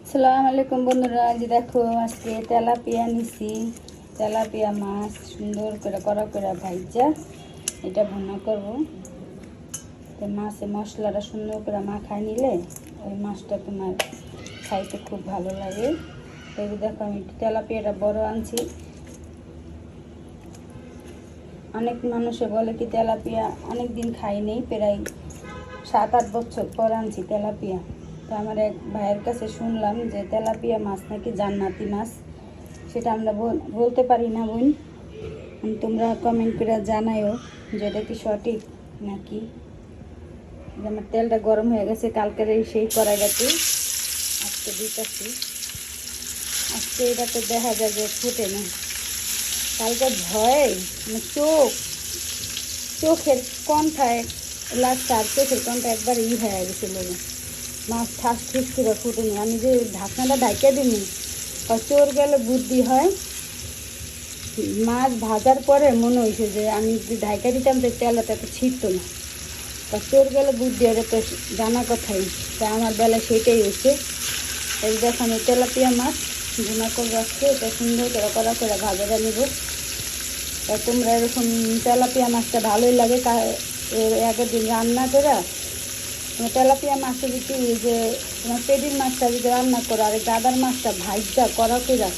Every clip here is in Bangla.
আসসালামু আলাইকুম বন্ধুরা, আজ দেখো আজকে তেলাপিয়া নিছি। তেলাপিয়া মাছ সুন্দর করে কড়া করে ভাইজা এটা ভুনা করব। তো মাছে মশলাটা সুন্দর করে মাখায় নিলে ওই মাছটা তোমার খাইতে খুব ভালো লাগে। এই দেখো আমি তেলাপিয়াটা বড় আনছি। অনেক মানুষে বলে কি তেলাপিয়া অনেক দিন খাই নেই, প্রায় 7-8 বছর পর আনছি তেলাপিয়া। তো আমার এক ভাইয়ের কাছে শুনলাম যে তেলাপিয়া মাছ নাকি জান্নাতি মাছ। সেটা আমরা বলতে পারি না বোন, তোমরা কমেন্ট করে জানাইও যে এটা কি সঠিক নাকি। আমার তেলটা গরম হয়ে গেছে, কালকের সেই কড়াইটাতে আজকে দিতেছি। আজকে এটাতে দেখা যায় যে ফুটে না। কালকে ভয় চোখের কণ্ঠায় লাস্ট আর চোখের কণ্ঠা একবার হয়ে গেছিলো, মাছ ঠাস ঠুস করে ফুটেনি। আমি যে ঢাকনাটা ঢাকিয়ে দিইনি, চোর গেলে বুদ্ধি হয়। মাছ ভাজার পরে মনে হয়েছে যে আমি যদি ঢাকা দিতাম তো তেলটা তো ছিটতো না। তা চোর গেলে বুদ্ধি হয়, তো জানা কথাই। তা আমার বেলা সেটাই হয়েছে। এই দেখো আমি তেলাপিয়া মাছ ভুনা করে রাখছি। এটা সুন্দর করে কড়া করে ভাজাটা নেব। তা তোমরা এরকম তেলাপিয়া মাছটা ভালোই লাগে, আগের দিন রান্না করে তেলাপিয়া মাছটা যদি যে তোমার পেটির মাছটা যদি রান্না করো আর গাদার মাছটা ভাজা করা করে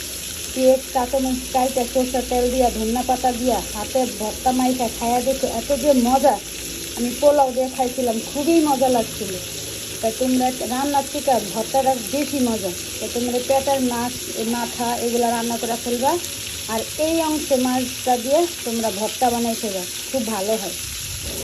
পেঁয়াজ কাঁচামরিচ কাইটা সরষের তেল দিয়া ধনিয়া পাতা দিয়া হাতে ভর্তা মাইটা খাইয়া দেখো এত যে মজা। আমি পোলাও দিয়ে খাইছিলাম, খুবই মজা লাগছিল। তা তোমরা রান্নার থেকে ভর্তাটা বেশি মজা। তো তোমরা পেটার মাছ মাথা এগুলো রান্না করে ফেলবা, আর এই অংশে মাছটা দিয়ে তোমরা ভর্তা বানাই ফেলবা, খুব ভালো হয়।